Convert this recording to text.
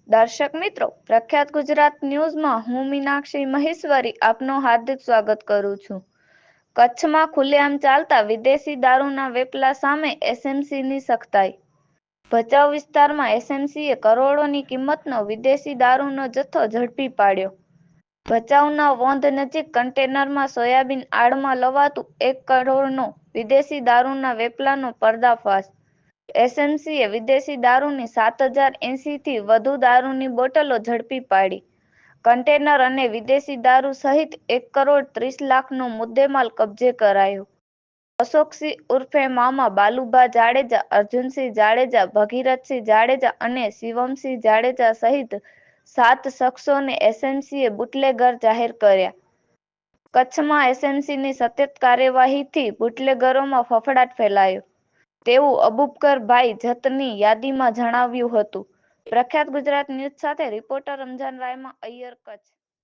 દર્શક મિત્રો, પ્રખ્યાત ગુજરાત ન્યૂઝમાં હું મીનાક્ષી મહેશ્વરી આપનું હાર્દિક સ્વાગત કરું છું. કચ્છમાં ખુલ્લેઆમ ચાલતા વિદેશી દારૂના વેપલા સામે એસએમસીની સખ્તાઈ. ભચાઉ વિસ્તારમાં એસએમસીએ કરોડોની કિંમતનો વિદેશી દારૂનો જથ્થો ઝડપી પાડ્યો. ભચાઉના વોંધ નજીક કન્ટેનરમાં સોયાબીન આડમાં લવાતું 1 કરોડનો વિદેશી દારૂના વેપલાનો પર્દાફાશ. એસએમસીએ વિદેશી દારૂની 7080થી વધુ દારૂની બોટલો ઝડપી પાડી. કન્ટેનર અને વિદેશી દારૂ સહિત 1 કરોડ 30 લાખનો મુદ્દેમાલ કબજે કરાયો. અશોકસિંહ ઉર્ફે મામા બાલુભા જાડેજા, અર્જુનસિંહ જાડેજા, ભગીરથસિંહ જાડેજા અને શિવમસિંહ જાડેજા સહિત 7 શખ્સોને એસએમસીએ બુટલેગર જાહેર કર્યા. કચ્છમાં એસએમસીની સતત કાર્યવાહીથી બુટલેગરોમાં ફફડાટ ફેલાયો, તેવું અબુબકરભાઈ જતની યાદીમાં જણાવ્યું હતું. પ્રખ્યાત ગુજરાત ન્યૂઝ સાથે રિપોર્ટર રમઝાન રાયમા, અય્યર, કચ્છ.